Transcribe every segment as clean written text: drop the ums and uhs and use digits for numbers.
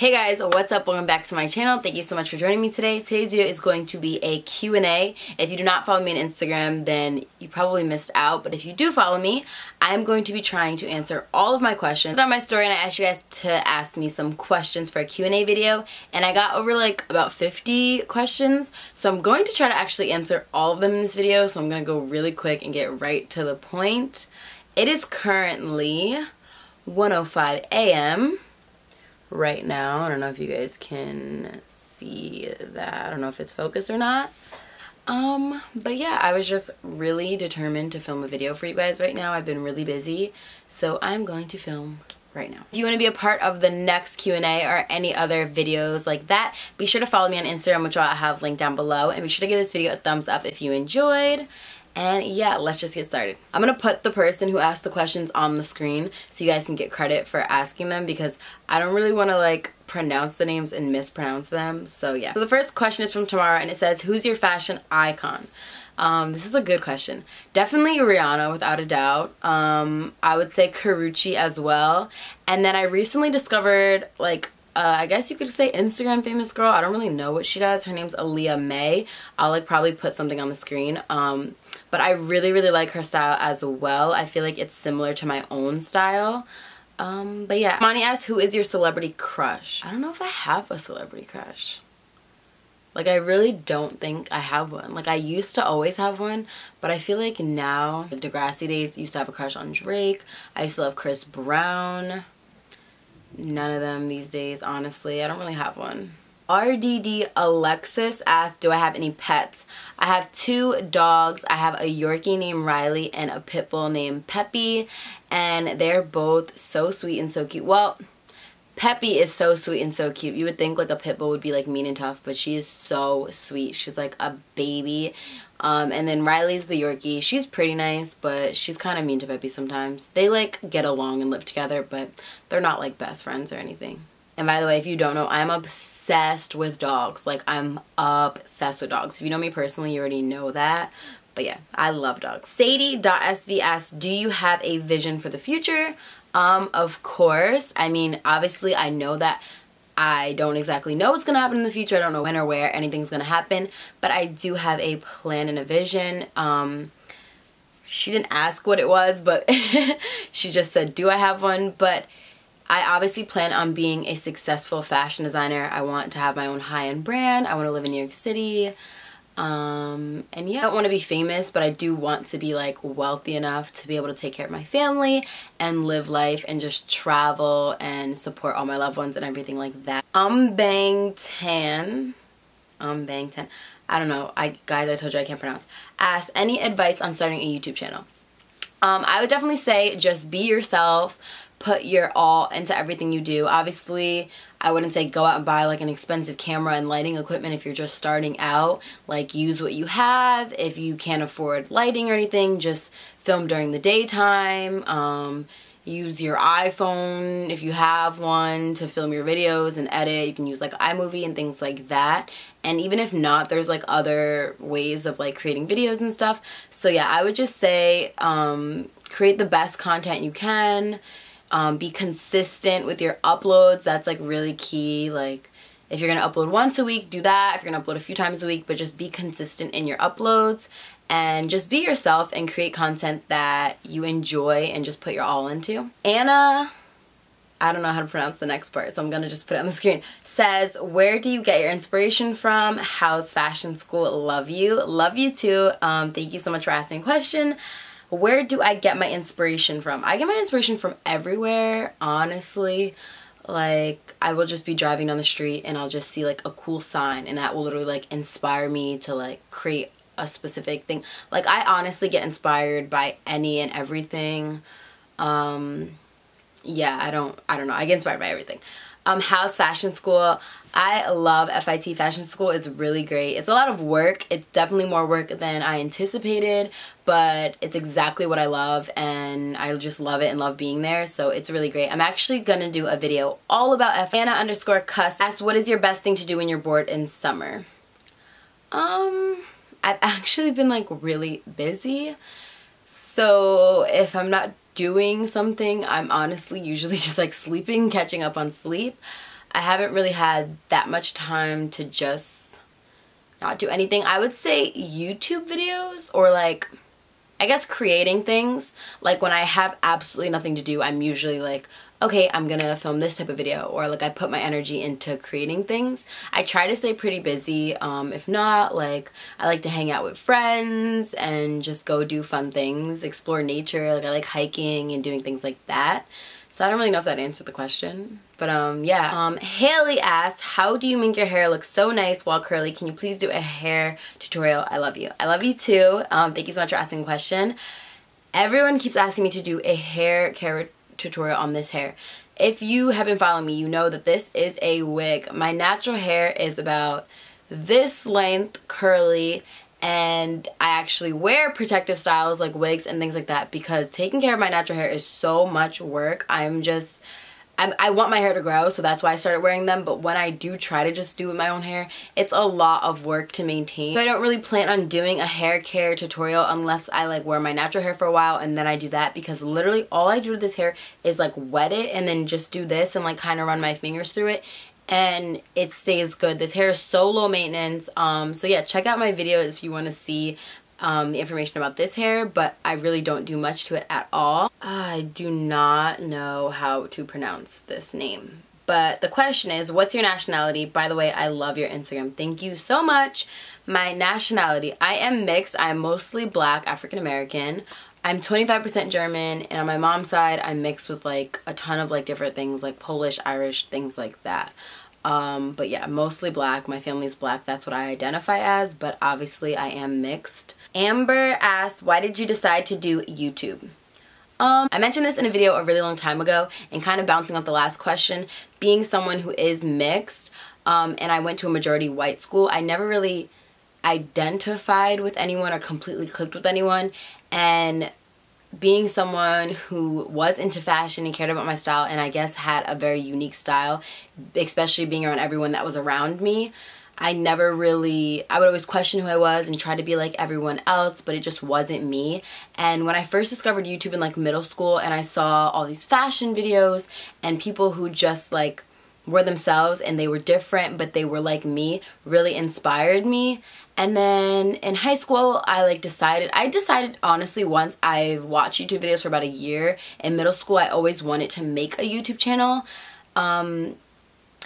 Hey guys, what's up? Welcome back to my channel. Thank you so much for joining me today. Today's video is going to be a Q&A. If you do not follow me on Instagram, then you probably missed out. But if you do follow me, I'm going to be trying to answer all of my questions on my story, and I asked you guys to ask me some questions for a Q&A video, and I got over like about 50 questions. So I'm going to try to actually answer all of them in this video. So I'm going to go really quick and get right to the point. It is currently 1:05 a.m. right now. I don't know if you guys can see that. I don't know if it's focused or not. But yeah, I was just really determined to film a video for you guys right now. I've been really busy, so I'm going to film right now. If you want to be a part of the next Q&A or any other videos like that, be sure to follow me on Instagram, which I'll have linked down below, and be sure to give this video a thumbs up if you enjoyed. And yeah, let's just get started. I'm gonna put the person who asked the questions on the screen so you guys can get credit for asking them, because I don't really want to like pronounce the names and mispronounce them. So yeah. So the first question is from Tamara, and it says, who's your fashion icon? This is a good question. Definitely Ariana, without a doubt. I would say Karrueche as well. And then I recently discovered, like, I guess you could say Instagram famous girl. I don't really know what she does. Her name's Aaliyah May. I'll like probably put something on the screen. But I really like her style as well. I feel like it's similar to my own style. But yeah. Monty asks, who is your celebrity crush? I don't know if I have a celebrity crush. Like, I really don't think I have one. Like, I used to always have one, but I feel like now, the Degrassi days, used to have a crush on Drake. I used to love Chris Brown. None of them these days, honestly. I don't really have one. RDD Alexis asked, do I have any pets? I have 2 dogs. I have a Yorkie named Riley and a pit bull named Peppy, and they're both so sweet and so cute. Well, Peppy is so sweet and so cute. You would think like a pit bull would be like mean and tough, but she is so sweet. She's like a baby. And then Riley's the Yorkie. She's pretty nice, but she's kind of mean to Peppy sometimes. They like get along and live together, but they're not like best friends or anything. And by the way, if you don't know, I'm obsessed with dogs. Like, I'm obsessed with dogs. If you know me personally, you already know that. But yeah, I love dogs. Sadie.sv asks, do you have a vision for the future? Of course. I mean, obviously, I know that I don't exactly know what's going to happen in the future. I don't know when or where anything's going to happen. But I do have a plan and a vision. She didn't ask what it was, but she just said, do I have one? But I obviously plan on being a successful fashion designer. I want to have my own high-end brand. I want to live in New York City. And yeah, I don't want to be famous, but I do want to be like wealthy enough to be able to take care of my family and live life and just travel and support all my loved ones and everything like that. Bang Tan. I don't know. Guys, I told you I can't pronounce. Ask, any advice on starting a YouTube channel? I would definitely say just be yourself. Put your all into everything you do. Obviously, I wouldn't say go out and buy like an expensive camera and lighting equipment if you're just starting out. Like, use what you have. If you can't afford lighting or anything, just film during the daytime. Use your iPhone if you have one to film your videos and edit. You can use like iMovie and things like that. And even if not, there's like other ways of like creating videos and stuff. So yeah, I would just say create the best content you can. Be consistent with your uploads. That's like really key. Like, if you're gonna upload once a week, do that. If you're gonna upload a few times a week, but just be consistent in your uploads and just be yourself and create content that you enjoy and just put your all into. Anna, I don't know how to pronounce the next part, so I'm gonna just put it on the screen, says, where do you get your inspiration from? How's fashion school? Love you. Love you too. Thank you so much for asking a question. Where do I get my inspiration from? I get my inspiration from everywhere, honestly. Like, I will just be driving down the street and I'll just see like a cool sign, and that will literally like inspire me to like create a specific thing. Like, I honestly get inspired by any and everything. Yeah, I don't know. I get inspired by everything. How's fashion school? I love FIT. Fashion school is really great. It's a lot of work. It's definitely more work than I anticipated, but it's exactly what I love, and I just love it and love being there, so it's really great. I'm actually gonna do a video all about Anna_Cuss asks, what is your best thing to do when you're bored in summer? I've actually been like really busy, so if I'm not doing something, I'm honestly usually just like sleeping, catching up on sleep. I haven't really had that much time to just not do anything. I would say YouTube videos, or like, I guess creating things. Like when I have absolutely nothing to do, I'm usually like, okay, I'm gonna film this type of video, or like I put my energy into creating things. I try to stay pretty busy. If not, like I like to hang out with friends and just go do fun things, explore nature. Like I like hiking and doing things like that. So I don't really know if that answered the question. But yeah. Haley asks, how do you make your hair look so nice while curly? Can you please do a hair tutorial? I love you. I love you too. Thank you so much for asking the question. Everyone keeps asking me to do a hair care tutorial on this hair. If you have been following me, you know that this is a wig. My natural hair is about this length, curly, and I actually wear protective styles like wigs and things like that because taking care of my natural hair is so much work. I want my hair to grow, so that's why I started wearing them, but when I do try to just do with my own hair, it's a lot of work to maintain. So I don't really plan on doing a hair care tutorial unless I like wear my natural hair for a while and then I do that, because literally all I do with this hair is like wet it and then just do this and like kind of run my fingers through it, and it stays good. This hair is so low maintenance. So yeah, check out my video if you want to see the information about this hair, but I really don't do much to it at all. I do not know how to pronounce this name. But the question is, what's your nationality? By the way, I love your Instagram. Thank you so much. My nationality, I am mixed. I'm mostly black, African American. I'm 25% German, and on my mom's side, I'm mixed with like a ton of like different things like Polish, Irish, things like that. But yeah, mostly black. My family's black. That's what I identify as, but obviously I am mixed. Amber asks, why did you decide to do YouTube? I mentioned this in a video a really long time ago, and kind of bouncing off the last question, being someone who is mixed, and I went to a majority white school, I never really identified with anyone or completely clicked with anyone, and being someone who was into fashion and cared about my style, and I guess had a very unique style, especially being around everyone that was around me, I would always question who I was and try to be like everyone else, but it just wasn't me. And when I first discovered YouTube in like middle school and I saw all these fashion videos and people who just like were themselves and they were different but they were like me, really inspired me. And then in high school, I decided honestly, once I watched YouTube videos for about a year. In middle school, I always wanted to make a YouTube channel.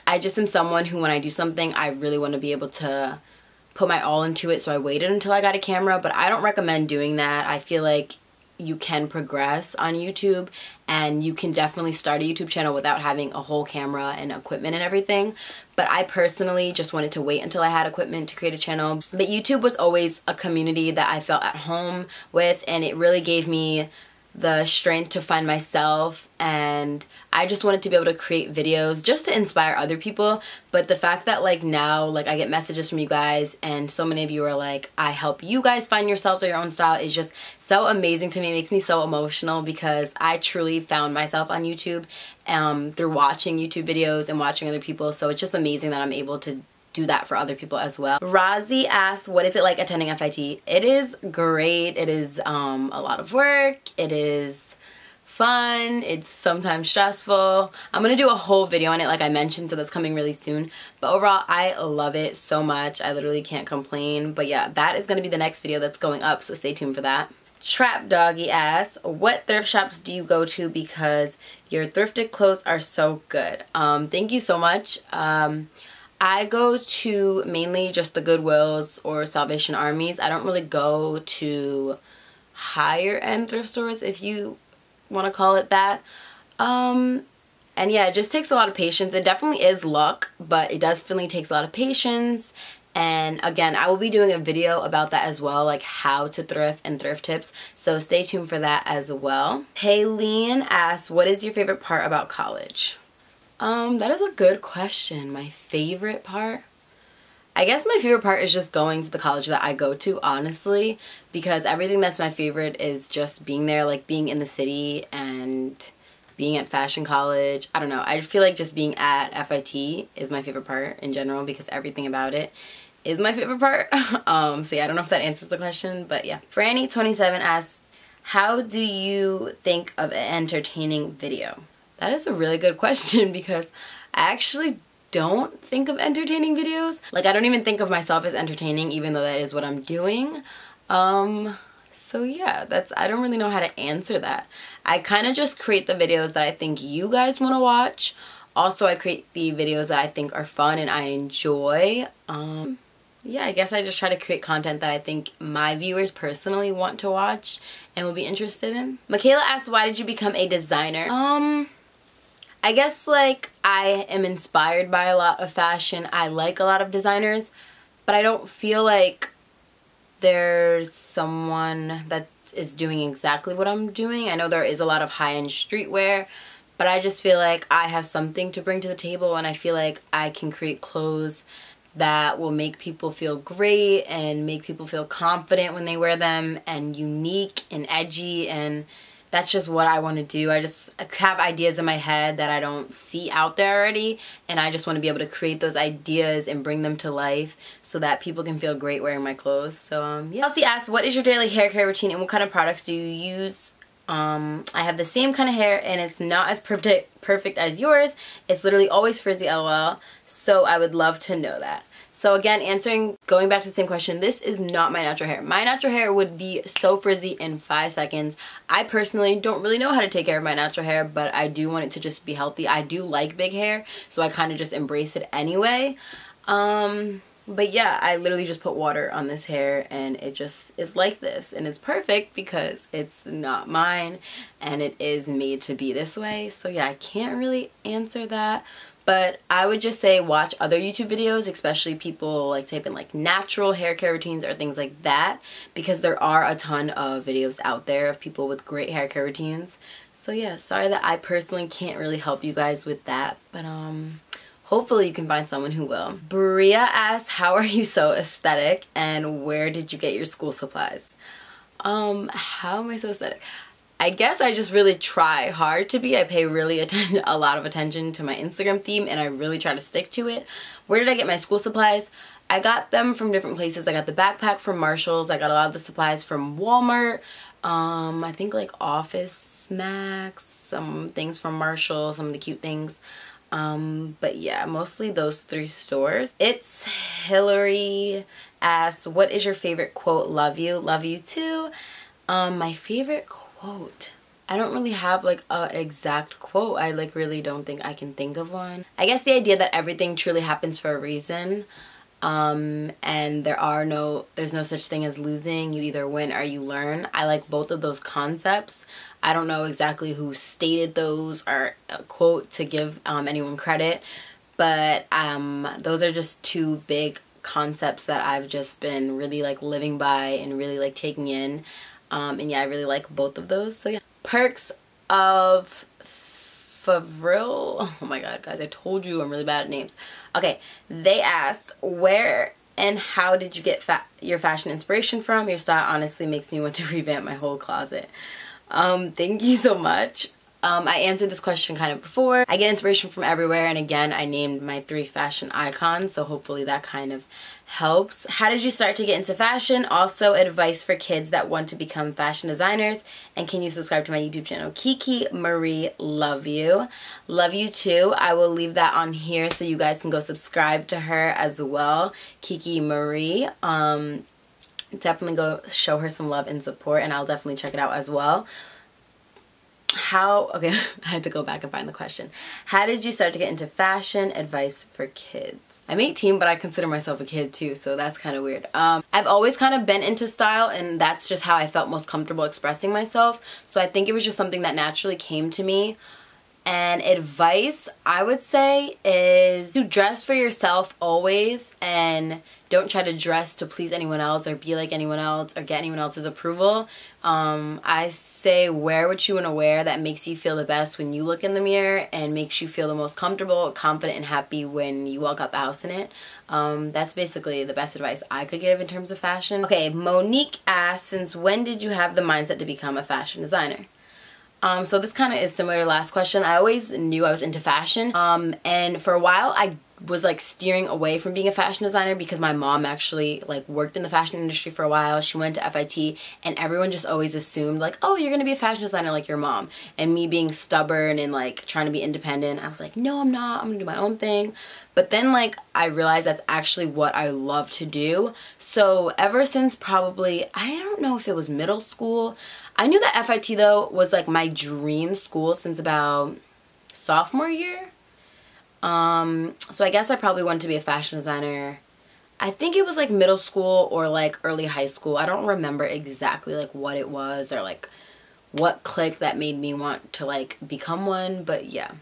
I just am someone who, when I do something, I really want to be able to put my all into it, so I waited until I got a camera, but I don't recommend doing that. I feel like you can progress on YouTube, and you can definitely start a YouTube channel without having a whole camera and equipment and everything. But I personally just wanted to wait until I had equipment to create a channel. But YouTube was always a community that I felt at home with, and it really gave me the strength to find myself, and I just wanted to be able to create videos just to inspire other people. But the fact that now I get messages from you guys and so many of you are like, I help you guys find yourselves or your own style, is just so amazing to me. It makes me so emotional because I truly found myself on YouTube through watching YouTube videos and watching other people. So it's just amazing that I'm able to do that for other people as well. Rozzy asks, what is it like attending FIT? It is great. It is a lot of work. It is fun. It's sometimes stressful. I'm gonna do a whole video on it like I mentioned, so that's coming really soon. But overall, I love it so much. I literally can't complain. But yeah, that is gonna be the next video that's going up, so stay tuned for that. Trap Doggy asks, what thrift shops do you go to because your thrifted clothes are so good? Thank you so much. I go to mainly just the Goodwills or Salvation Armies. I don't really go to higher end thrift stores, if you want to call it that. And yeah, it just takes a lot of patience. It definitely is luck, but it definitely takes a lot of patience. And again, I will be doing a video about that as well, like how to thrift and thrift tips. So stay tuned for that as well. Taylene asks, what is your favorite part about college? That is a good question. My favorite part? I guess my favorite part is just going to the college that I go to, honestly, because everything that's my favorite is just being there, like being in the city and being at fashion college. I don't know. I feel like just being at FIT is my favorite part in general because everything about it is my favorite part. So yeah, I don't know if that answers the question, but yeah. Franny27 asks, how do you think of an entertaining video? That is a really good question because I actually don't think of entertaining videos. Like, I don't even think of myself as entertaining, even though that is what I'm doing. So yeah, I don't really know how to answer that. I kind of just create the videos that I think you guys want to watch. Also, I create the videos that I think are fun and I enjoy. Yeah, I guess I just try to create content that I think my viewers personally want to watch and will be interested in. Michaela asked, why did you become a designer? I guess like I am inspired by a lot of fashion. I like a lot of designers, but I don't feel like there's someone that is doing exactly what I'm doing. I know there is a lot of high-end streetwear, but I just feel like I have something to bring to the table, and I feel like I can create clothes that will make people feel great and make people feel confident when they wear them, and unique and edgy, and that's just what I want to do. I have ideas in my head that I don't see out there already, and I just want to be able to create those ideas and bring them to life so that people can feel great wearing my clothes. So yeah. Elsie asked, what is your daily hair care routine and what kind of products do you use? I have the same kind of hair and it's not as perfect as yours. It's literally always frizzy, lol. So I would love to know that. So again, going back to the same question, this is not my natural hair. My natural hair would be so frizzy in 5 seconds. I personally don't really know how to take care of my natural hair, but I do want it to just be healthy. I do like big hair, so I kind of just embrace it anyway. But yeah, I literally just put water on this hair and it just is like this. And it's perfect because it's not mine and it is made to be this way. So yeah, I can't really answer that. But I would just say watch other YouTube videos, especially people like type in like natural hair care routines or things like that, because there are a ton of videos out there of people with great hair care routines. So yeah, sorry that I personally can't really help you guys with that, but hopefully you can find someone who will. Bria asks, how are you so aesthetic and where did you get your school supplies? How am I so aesthetic? I guess I just really try hard to be. I pay really a lot of attention to my Instagram theme and I really try to stick to it. Where did I get my school supplies? I got them from different places. I got the backpack from Marshall's. I got a lot of the supplies from Walmart. I think like Office Max, some things from Marshall, some of the cute things. But yeah, mostly those 3 stores. It's Hillary asks, what is your favorite quote? Love you. Love you too. My favorite quote. I don't really have like an exact quote. I like really don't think I can think of one. I guess the idea that everything truly happens for a reason. And there's no such thing as losing. You either win or you learn. I like both of those concepts. I don't know exactly who stated those or a quote to give anyone credit, but those are just 2 big concepts that I've just been really like living by and really like taking in. And yeah, I really like both of those. So yeah. Perks of Favril. Oh my god, guys, I told you I'm really bad at names. Okay, they asked, where and how did you get your fashion inspiration from? Your style honestly makes me want to revamp my whole closet. Thank you so much. I answered this question kind of before. I get inspiration from everywhere, and again, I named my 3 fashion icons, so hopefully that kind of helps. How did you start to get into fashion? Also, advice for kids that want to become fashion designers, and can you subscribe to my YouTube channel? Kiki Marie, love you. Love you too. I will leave that on here so you guys can go subscribe to her as well. Kiki Marie. Definitely go show her some love and support, and I'll definitely check it out as well. Okay, I had to go back and find the question. How did you start to get into fashion? Advice for kids. I'm 18, but I consider myself a kid too, so that's kind of weird. I've always kind of been into style, and that's just how I felt most comfortable expressing myself. So I think it was just something that naturally came to me. And advice, I would say, is to dress for yourself always, and don't try to dress to please anyone else or be like anyone else or get anyone else's approval. I say wear what you want to wear that makes you feel the best when you look in the mirror and makes you feel the most comfortable, confident, and happy when you walk out the house in it. That's basically the best advice I could give in terms of fashion. Okay, Monique asks, since when did you have the mindset to become a fashion designer? So this kind of is similar to the last question. I always knew I was into fashion, and for a while I was like steering away from being a fashion designer because my mom actually like worked in the fashion industry for a while. She went to FIT, and everyone just always assumed like, oh, you're gonna be a fashion designer like your mom. And me being stubborn and like trying to be independent, I was like, no, I'm not. I'm gonna do my own thing. But then like I realized that's actually what I love to do. So ever since probably, I don't know if it was middle school, I knew that FIT though was like my dream school since about sophomore year. So I guess I probably wanted to be a fashion designer. I think it was like middle school or like early high school. I don't remember exactly like what it was or like what clicked that made me want to like become one, but yeah.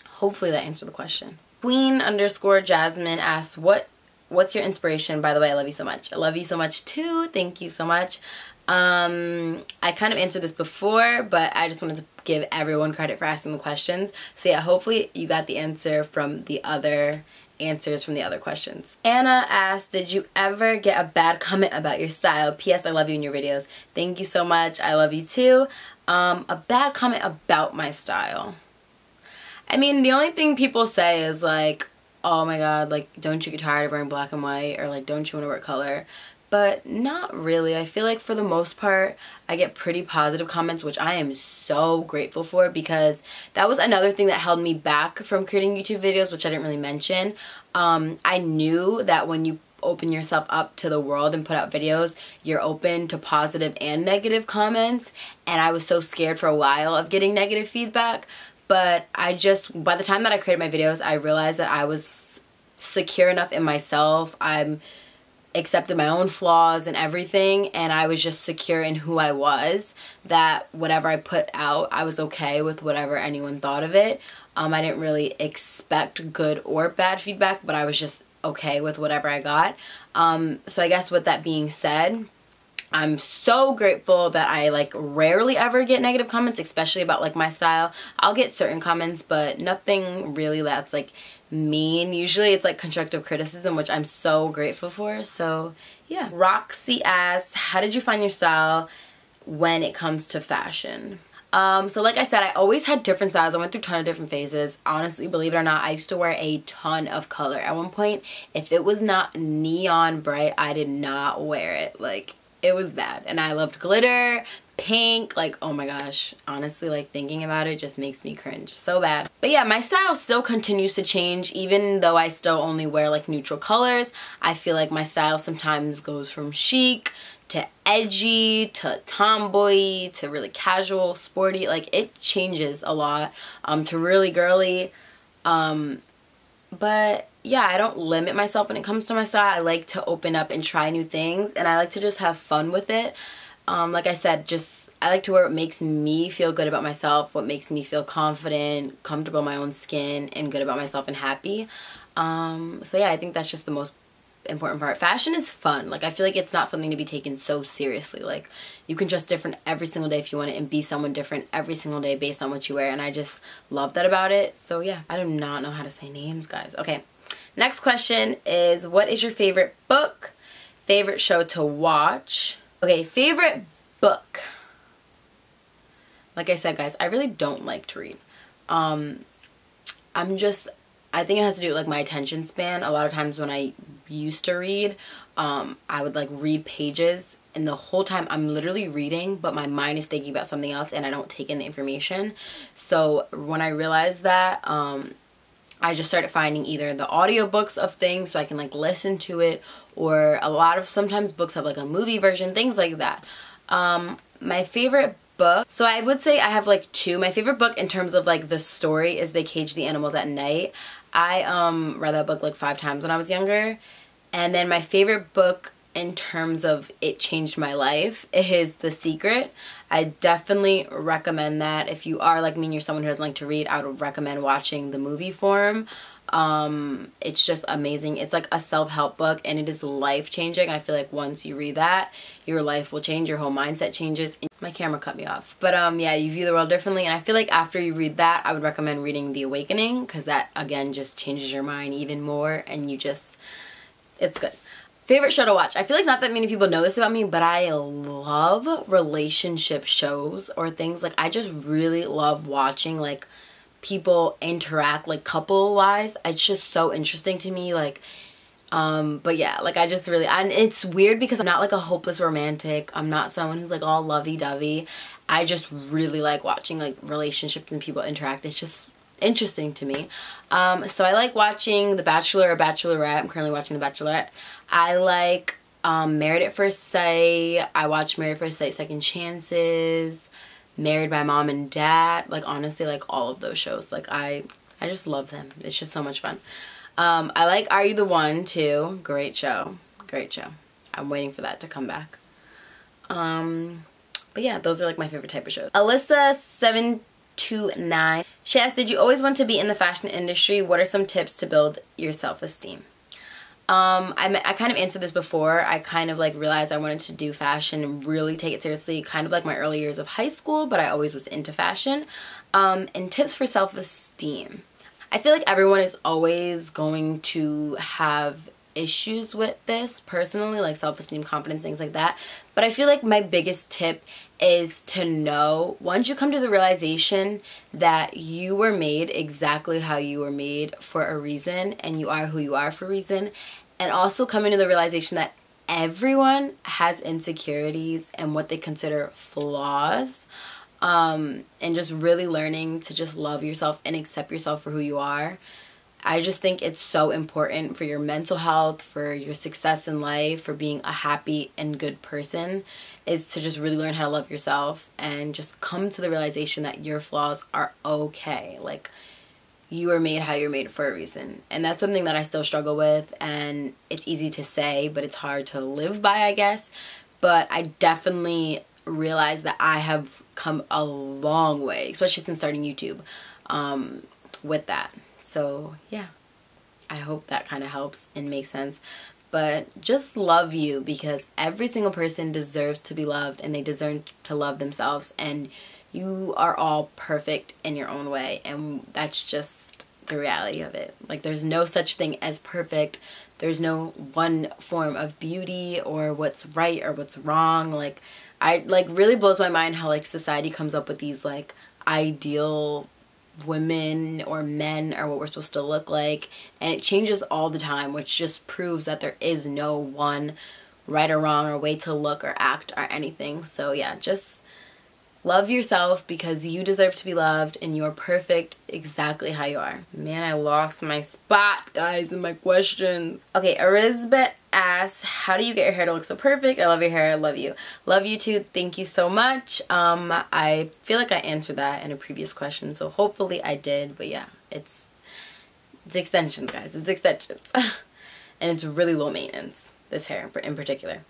Hopefully that answered the question. Queen_Jasmine asks, what's your inspiration? By the way, I love you so much. I love you so much too. Thank you so much. I kind of answered this before, but I just wanted to give everyone credit for asking the questions. So yeah, hopefully you got the answer from the other answers from the other questions. Anna asked, did you ever get a bad comment about your style? P.S. I love you in your videos. Thank you so much. I love you too. A bad comment about my style. I mean, the only thing people say is like, oh my god, like, don't you get tired of wearing black and white, or like, don't you want to wear color? But not really. I feel like for the most part, I get pretty positive comments, which I am so grateful for, because that was another thing that held me back from creating YouTube videos, which I didn't really mention. I knew that when you open yourself up to the world and put out videos, you're open to positive and negative comments, and I was so scared for a while of getting negative feedback. But by the time that I created my videos, I realized that I was secure enough in myself. I'm accepted my own flaws and everything, and I was just secure in who I was, that whatever I put out, I was okay with whatever anyone thought of it. I didn't really expect good or bad feedback, but I was just okay with whatever I got. So I guess with that being said, I'm so grateful that I like rarely ever get negative comments, especially about like my style. I'll get certain comments, but nothing really that's like mean. Usually it's like constructive criticism, which I'm so grateful for. So yeah. Roxy asks, how did you find your style when it comes to fashion? So like I said, I always had different styles. I went through a ton of different phases. Honestly, believe it or not, I used to wear a ton of color. At one point, if it was not neon bright, I did not wear it. Like, it was bad. And I loved glitter, pink, like, oh my gosh. Honestly, like, thinking about it just makes me cringe so bad. But yeah, my style still continues to change, even though I still only wear like neutral colors. I feel like my style sometimes goes from chic to edgy to tomboy to really casual, sporty. Like, it changes a lot, to really girly. But yeah, I don't limit myself when it comes to my style. I like to open up and try new things, and I like to just have fun with it. Like I said, I like to wear what makes me feel good about myself, what makes me feel confident, comfortable in my own skin, and good about myself and happy. So yeah, I think that's just the most important part. Fashion is fun. Like, I feel like it's not something to be taken so seriously. Like, you can dress different every single day if you want it, and be someone different every single day based on what you wear, and I just love that about it. So yeah, I do not know how to say names, guys. Okay, next question is, what is your favorite book, favorite show to watch? Okay, favorite book. Like I said, guys, I really don't like to read. I think it has to do with like my attention span. A lot of times when I used to read, I would like read pages, and the whole time I'm literally reading, but my mind is thinking about something else, and I don't take in the information. So when I realized that, I just started finding either the audiobooks of things so I can like listen to it, or sometimes books have like a movie version, things like that. My favorite book, so I would say I have like two. My favorite book in terms of like the story is They Cage the Animals at Night. I read that book like 5 times when I was younger. And then my favorite book in terms of it changed my life is The Secret. I definitely recommend that. If you are like me and you're someone who doesn't like to read, I would recommend watching the movie form. It's just amazing. It's like a self-help book, and it is life-changing. I feel like once you read that, your life will change, your whole mindset changes. My camera cut me off. But yeah, you view the world differently, and I feel like after you read that, I would recommend reading The Awakening, because that again just changes your mind even more, and it's good. Favorite show to watch. I feel like not that many people know this about me, but I love relationship shows or things. Like, I just really love watching like people interact like couple wise. It's just so interesting to me, like but yeah, like I just really, and it's weird because I'm not like a hopeless romantic. I'm not someone who's like all lovey-dovey. I just really like watching like relationships and people interact. It's just interesting to me. So I like watching The Bachelor or Bachelorette. I'm currently watching The Bachelorette. I like Married at First Sight. I watch Married at First Sight, Second Chances, Married by Mom and Dad. Like honestly, like all of those shows. Like I just love them. It's just so much fun. I like Are You the One too. Great show. Great show. I'm waiting for that to come back. But yeah, those are like my favorite type of shows. Alyssa729. She asked, did you always want to be in the fashion industry? What are some tips to build your self-esteem? I kind of answered this before. I kind of like realized I wanted to do fashion and really take it seriously, kind of like my early years of high school, but I always was into fashion. And tips for self-esteem. I feel like everyone is always going to have issues with this personally, like self-esteem, confidence, things like that. But I feel like my biggest tip is to know, once you come to the realization that you were made exactly how you were made for a reason, and you are who you are for a reason, and also coming to the realization that everyone has insecurities and what they consider flaws, and just really learning to just love yourself and accept yourself for who you are. I just think it's so important for your mental health, for your success in life, for being a happy and good person, is to just really learn how to love yourself and just come to the realization that your flaws are okay. Like, you are made how you're made for a reason. And that's something that I still struggle with, and it's easy to say, but it's hard to live by, I guess. But I definitely realize that I have come a long way, especially since starting YouTube, with that. So yeah, I hope that kind of helps and makes sense. But just love you, because every single person deserves to be loved, and they deserve to love themselves, and you are all perfect in your own way, and that's just the reality of it. Like, there's no such thing as perfect. There's no one form of beauty or what's right or what's wrong. Like, really blows my mind how like society comes up with these like ideal women or men or what we're supposed to look like, and it changes all the time, which just proves that there is no one right or wrong or way to look or act or anything. So yeah, just love yourself, because you deserve to be loved, and you're perfect exactly how you are. Man, I lost my spot, guys, in my questions. Okay, Arizbet asks, how do you get your hair to look so perfect? I love your hair. I love you. Love you too. Thank you so much. I feel like I answered that in a previous question, so hopefully I did. But yeah, it's extensions, guys. It's extensions. And it's really low maintenance, this hair in particular.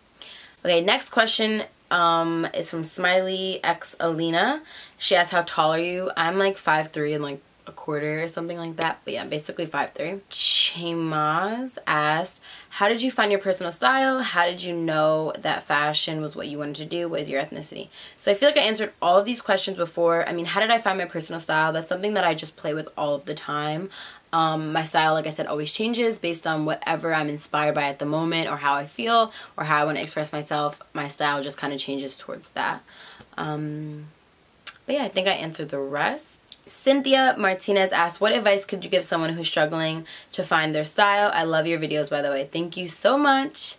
Okay, next question is from Smiley X Alina. She asked, how tall are you? I'm like 5'3" and like a quarter or something like that. But yeah, basically 5'3". Chimaz asked, how did you find your personal style? How did you know that fashion was what you wanted to do? What is your ethnicity? So I feel like I answered all of these questions before. I mean, how did I find my personal style? That's something that I just play with all of the time. My style, like I said, always changes based on whatever I'm inspired by at the moment, or how I feel, or how I want to express myself. My style just kind of changes towards that. But yeah, I think I answered the rest. Cynthia Martinez asked, what advice could you give someone who's struggling to find their style? I love your videos, by the way. Thank you so much.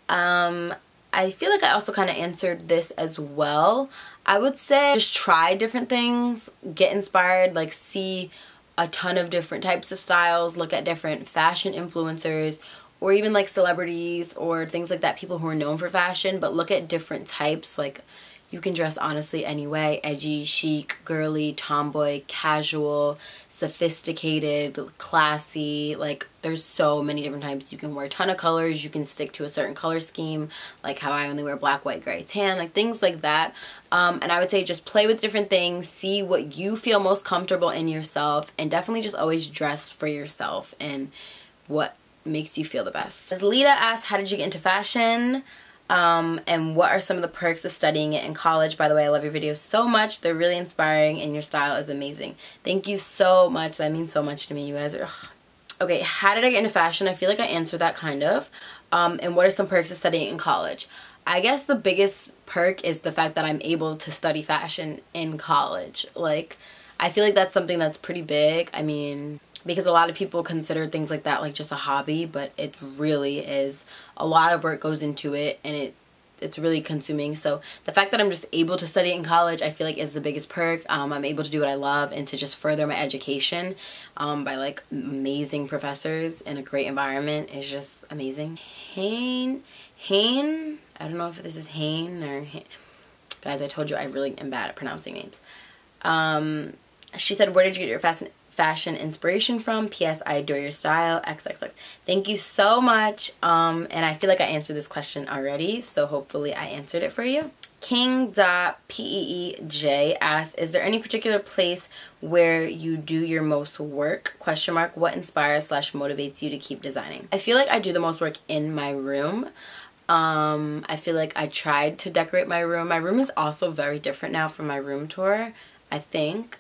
I feel like I also kind of answered this as well. I would say just try different things, get inspired, like see a ton of different types of styles, look at different fashion influencers, or even like celebrities or things like that, people who are known for fashion, but look at different types. Like, you can dress honestly any way: edgy, chic, girly, tomboy, casual, sophisticated, classy. Like, there's so many different types. You can wear a ton of colors, you can stick to a certain color scheme, like how I only wear black, white, gray, tan, like things like that. And I would say just play with different things, see what you feel most comfortable in yourself, and definitely just always dress for yourself and what makes you feel the best. As Lita asked, how did you get into fashion? And what are some of the perks of studying it in college? By the way, I love your videos so much. They're really inspiring, and your style is amazing. Thank you so much. That means so much to me. You guys are... Ugh. Okay, how did I get into fashion? I feel like I answered that kind of. And what are some perks of studying in college? I guess the biggest perk is the fact that I'm able to study fashion in college. Like, I feel like that's something that's pretty big. I mean, because a lot of people consider things like that like just a hobby, but it really is. A lot of work goes into it, and it's really consuming. So the fact that I'm just able to study in college, I feel like is the biggest perk. I'm able to do what I love and to just further my education by like amazing professors in a great environment is just amazing. Hain, I don't know if this is Hain or guys, I told you I really am bad at pronouncing names. She said, where did you get your fashion inspiration from? P.S. I adore your style. XXX. Thank you so much. And I feel like I answered this question already, so hopefully I answered it for you. King.peej asks, is there any particular place where you do your most work? Question mark. What inspires / motivates you to keep designing? I feel like I do the most work in my room. I feel like I tried to decorate my room. My room is also very different now from my room tour, I think.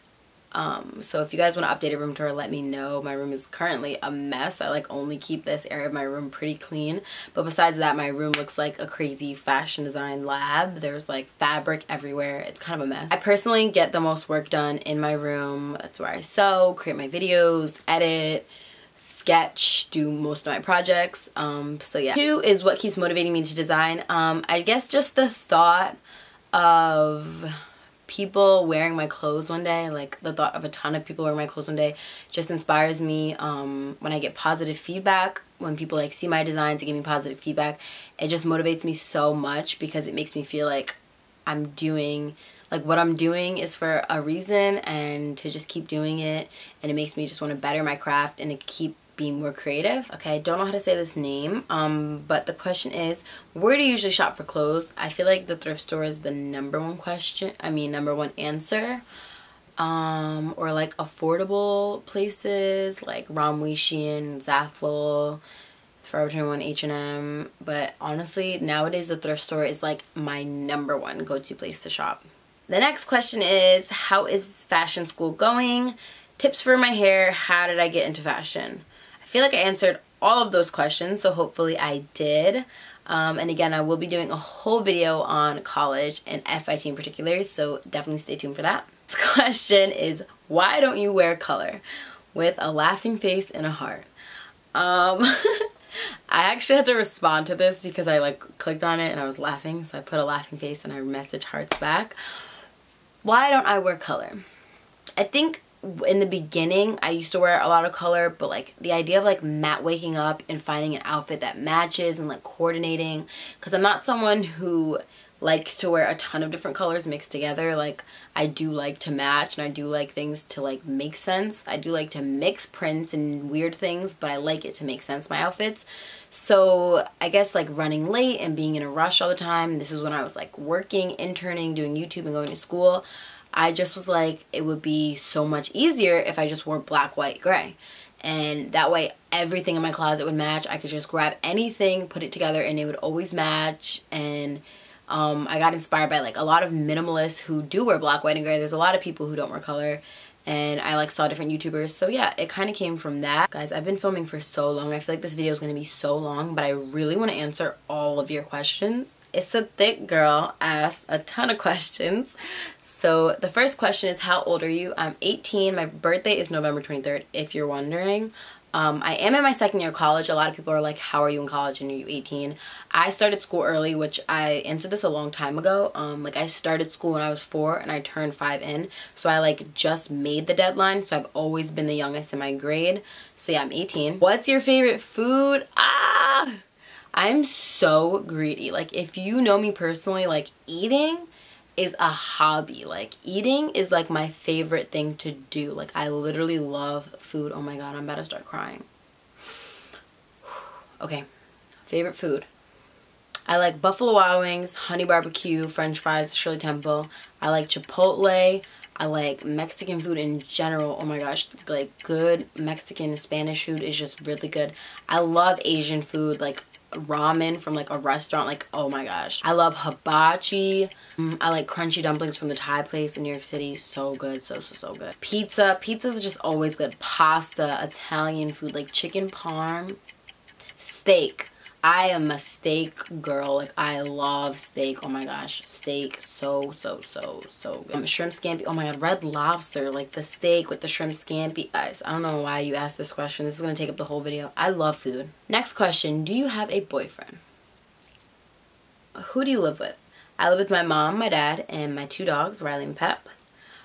So if you guys want to update a room tour, let me know. My room is currently a mess. I like only keep this area of my room pretty clean. But besides that, my room looks like a crazy fashion design lab. There's like fabric everywhere. It's kind of a mess. I personally get the most work done in my room. That's where I sew, create my videos, edit, sketch, do most of my projects. So yeah. 2 is what keeps motivating me to design. I guess just the thought of people wearing my clothes one day, like the thought of a ton of people wearing my clothes one day just inspires me. When I get positive feedback, when people like see my designs and give me positive feedback, it just motivates me so much because it makes me feel like I'm doing, like what I'm doing is for a reason, and to just keep doing it, and it makes me just want to better my craft and to keep being more creative. Okay, I don't know how to say this name, but the question is, where do you usually shop for clothes? I feel like the thrift store is the number one answer. Or like affordable places like Rom Shein, Zaful, Forever 21, H&M. But honestly, nowadays the thrift store is like my number one go-to place to shop. The next question is, how is fashion school going? Tips for my hair. How did I get into fashion? I feel like I answered all of those questions, so hopefully I did. And again, I will be doing a whole video on college and FIT in particular, so definitely stay tuned for that. This question is, why don't you wear color? With a laughing face and a heart. I actually had to respond to this because I like clicked on it and I was laughing, so I put a laughing face and I messaged hearts back. Why don't I wear color? I think in the beginning I used to wear a lot of color, but like the idea of like waking up and finding an outfit that matches and like coordinating, because I'm not someone who likes to wear a ton of different colors mixed together. Like I do like to match, and I do like things to like make sense. I do like to mix prints and weird things, but I like it to make sense, my outfits. So I guess like running late and being in a rush all the time, this is when I was like working, interning, doing YouTube and going to school, I just was like, it would be so much easier if I just wore black, white, gray. And that way everything in my closet would match. I could just grab anything, put it together, and it would always match. And I got inspired by like a lot of minimalists who do wear black, white, and gray. There's a lot of people who don't wear color. And I like saw different YouTubers. So yeah, it kind of came from that. Guys, I've been filming for so long. I feel like this video is going to be so long, but I really want to answer all of your questions. It's a thick girl, asked a ton of questions. So the first question is, how old are you? I'm 18. My birthday is November 23rd, if you're wondering. I am in my second year of college. A lot of people are like, how are you in college and are you 18? I started school early, which I answered this a long time ago. Like I started school when I was 4 and I turned 5 in. So I like just made the deadline. So I've always been the youngest in my grade. So yeah, I'm 18. What's your favorite food? I'm so greedy. Like if you know me personally, like eating is a hobby. Like eating is like my favorite thing to do. Like I literally love food. Oh my god, I'm about to start crying. Okay, favorite food. I like Buffalo Wild Wings, honey barbecue, french fries, Shirley Temple. I like Chipotle. I like Mexican food in general. Oh my gosh, like good Mexican, Spanish food is just really good. I love Asian food, like ramen from like a restaurant, like oh my gosh. I love hibachi. I like crunchy dumplings from the Thai place in New York City. So good, so good. Pizza's just always good. Pasta, Italian food like chicken parm, steak. I am a steak girl. Like, I love steak. Oh my gosh, steak, so good. Shrimp scampi. Oh my god, Red Lobster. Like the steak with the shrimp scampi. Guys, I don't know why you asked this question. This is gonna take up the whole video. I love food. Next question: do you have a boyfriend? Who do you live with? I live with my mom, my dad, and my 2 dogs, Riley and Pep.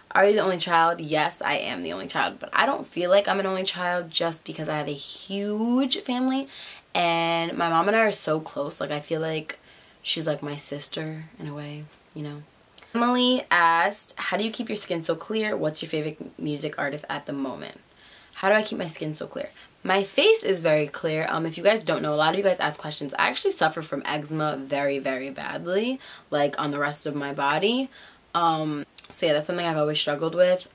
Are you the only child? Yes, I am the only child, but I don't feel like I'm an only child just because I have a huge family, and my mom and I are so close. Like, I feel like she's like my sister in a way, you know. Emily asked, how do you keep your skin so clear? What's your favorite music artist at the moment? How do I keep my skin so clear? My face is very clear. If you guys don't know, a lot of you guys ask questions. I actually suffer from eczema very badly, like on the rest of my body. So yeah, that's something I've always struggled with.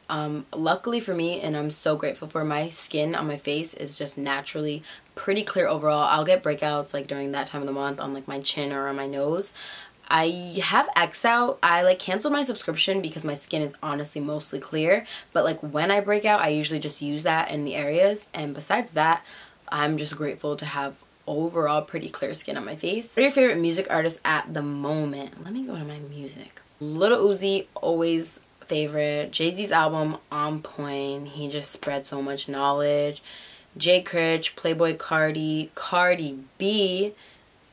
Luckily for me, and I'm so grateful for, my skin on my face is just naturally pretty clear overall. I'll get breakouts like during that time of the month on like my chin or on my nose. I have X out. I like canceled my subscription because my skin is honestly mostly clear, but like when I break out, I usually just use that in the areas, and besides that, I'm just grateful to have overall pretty clear skin on my face. What are your favorite music artists at the moment? Let me go to my music. Lil Uzi, always favorite. Jay-Z's album, on point. He just spread so much knowledge. Jay Critch, Playboy Cardi, Cardi B. You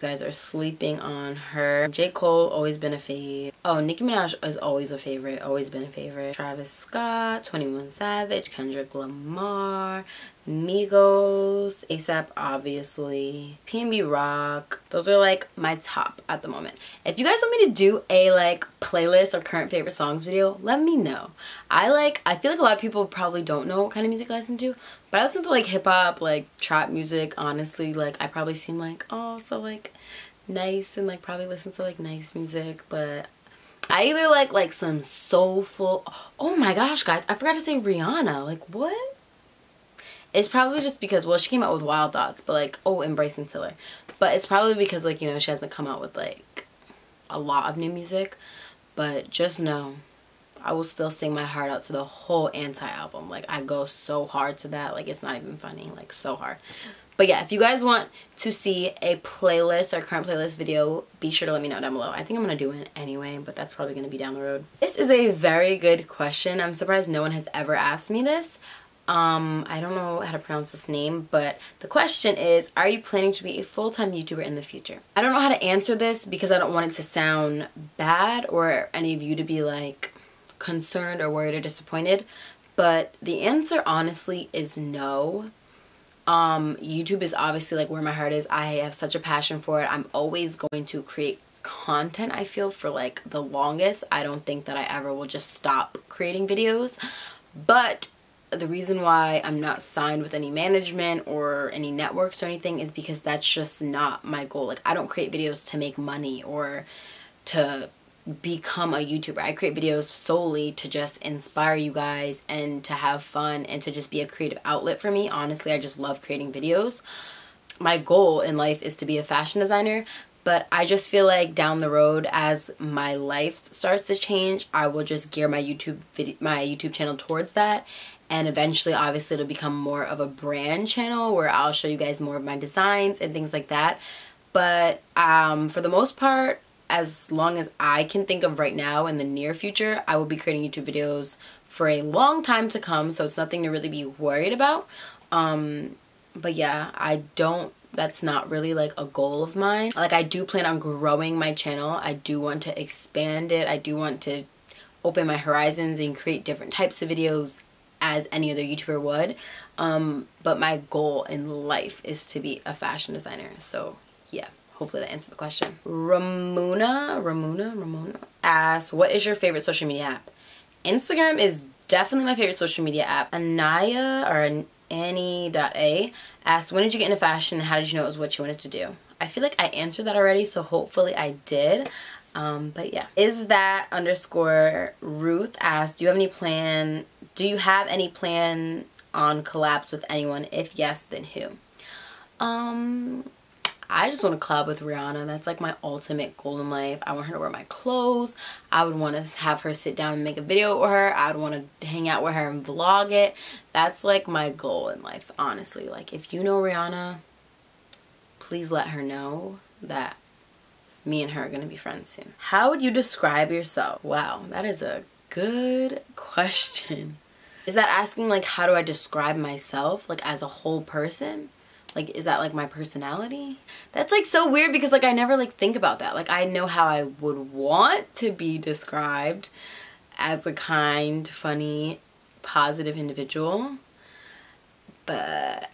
guys are sleeping on her. J. Cole, always been a fave. Oh, Nicki Minaj is always a favorite. Always been a favorite. Travis Scott, 21 Savage, Kendrick Lamar, Migos, ASAP, obviously, P&B Rock. Those are like my top at the moment. If you guys want me to do a like playlist or current favorite songs video, let me know. I feel like a lot of people probably don't know what kind of music I listen to, but I listen to like hip hop, like trap music. Honestly, like I probably seem like, oh, so like nice, and like probably listen to like nice music, but I either like some soulful. Oh my gosh, guys, I forgot to say Rihanna. Like, what? It's probably just because, well, she came out with Wild Thoughts, but like, oh, and Bryson Tiller. But it's probably because, like, you know, she hasn't come out with like a lot of new music. But just know, I will still sing my heart out to the whole Anti album. Like, I go so hard to that. Like, it's not even funny. Like, so hard. But yeah, if you guys want to see a playlist or current playlist video, be sure to let me know down below. I think I'm going to do it anyway, but that's probably going to be down the road. This is a very good question. I'm surprised no one has ever asked me this. I don't know how to pronounce this name, but the question is, are you planning to be a full-time YouTuber in the future? I don't know how to answer this because I don't want it to sound bad or any of you to be like concerned or worried or disappointed, but the answer honestly is no. YouTube is obviously like where my heart is. I have such a passion for it. I'm always going to create content, I feel, for like the longest. I don't think that I ever will just stop creating videos, but the reason why I'm not signed with any management or any networks or anything is because that's just not my goal. Like, I don't create videos to make money or to become a YouTuber. I create videos solely to just inspire you guys and to have fun and to just be a creative outlet for me. Honestly, I just love creating videos. My goal in life is to be a fashion designer, but I just feel like down the road, as my life starts to change, I will just gear my YouTube channel towards that. And eventually, obviously, it'll become more of a brand channel where I'll show you guys more of my designs and things like that. But for the most part, as long as I can think of right now in the near future, I will be creating YouTube videos for a long time to come. So it's nothing to really be worried about. But yeah, that's not really like a goal of mine. Like, I do plan on growing my channel. I do want to expand it. I do want to open my horizons and create different types of videos as any other YouTuber would. But my goal in life is to be a fashion designer. So yeah, hopefully that answered the question. Ramona asks, what is your favorite social media app? Instagram is definitely my favorite social media app. Anaya or Annie.A asked, when did you get into fashion and how did you know it was what you wanted to do? I feel like I answered that already, so hopefully I did. But yeah. Is that _Ruth asked, do you have any plan on collabs with anyone? If yes, then who? I just want to collab with Rihanna. That's like my ultimate goal in life. I want her to wear my clothes. I would want to have her sit down and make a video with her. I would want to hang out with her and vlog it. That's like my goal in life, honestly. Like, if you know Rihanna, please let her know that me and her are gonna be friends soon. How would you describe yourself? Wow, that is a good question. Is that asking like how do I describe myself like as a whole person? Like, is that like my personality? That's like so weird because like I never like think about that. Like I know how I would want to be described as a kind, funny, positive individual. But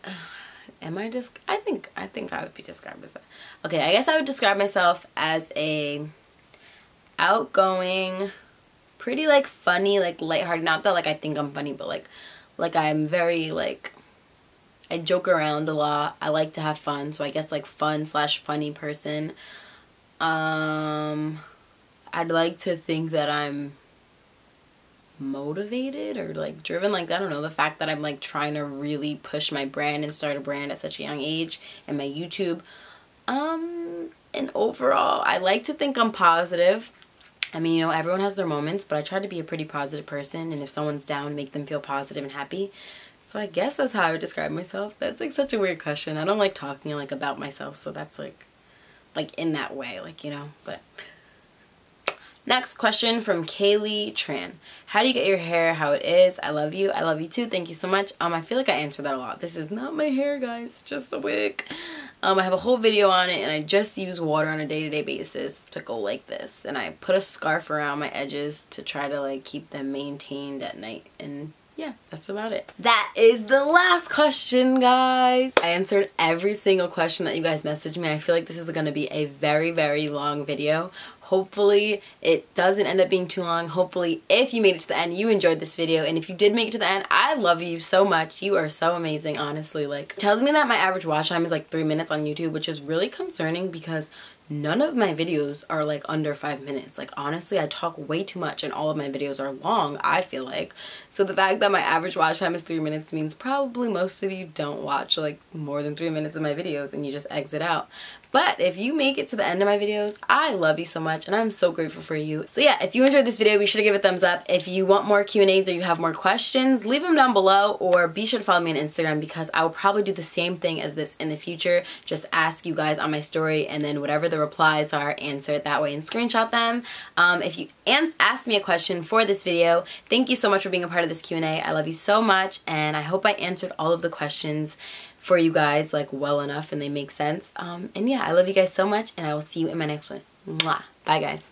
am I just, I think I would be described as that. Okay, I guess I would describe myself as a outgoing, pretty like funny, like lighthearted. Not that like I think I'm funny, but like I'm very like, I joke around a lot. I like to have fun, so I guess like fun/funny person. I'd like to think that I'm motivated or like driven, like I don't know, the fact that I'm like trying to really push my brand and start a brand at such a young age and my YouTube. And overall, I like to think I'm positive. I mean, you know, everyone has their moments, but I try to be a pretty positive person, and if someone's down, make them feel positive and happy. So I guess that's how I would describe myself. That's like such a weird question. I don't like talking like about myself, so that's like in that way, like, you know, but. Next question from Kaylee Tran. How do you get your hair how it is? I love you. I love you too. Thank you so much. I feel like I answered that a lot. This is not my hair, guys. Just the wig. I have a whole video on it, and I just use water on a day-to-day basis to go like this. And I put a scarf around my edges to try to like keep them maintained at night. And yeah, that's about it. That is the last question, guys. I answered every single question that you guys messaged me. I feel like this is gonna be a very, very long video. Hopefully it doesn't end up being too long. Hopefully if you made it to the end, you enjoyed this video. And if you did make it to the end, I love you so much. You are so amazing, honestly. Like, it tells me that my average watch time is like 3 minutes on YouTube, which is really concerning because none of my videos are like under 5 minutes. Like, honestly, I talk way too much and all of my videos are long, I feel like. So the fact that my average watch time is 3 minutes means probably most of you don't watch like more than 3 minutes of my videos and you just exit out. But if you make it to the end of my videos, I love you so much and I'm so grateful for you. So yeah, if you enjoyed this video, be sure to give it a thumbs up. If you want more Q&As or you have more questions, leave them down below, or be sure to follow me on Instagram because I will probably do the same thing as this in the future. Just ask you guys on my story, and then whatever the replies are, answer it that way and screenshot them. If you asked me a question for this video, thank you so much for being a part of this Q&A. I love you so much, and I hope I answered all of the questions for you guys like well enough and they make sense. And yeah, I love you guys so much, and I will see you in my next one. Mwah. Bye, guys.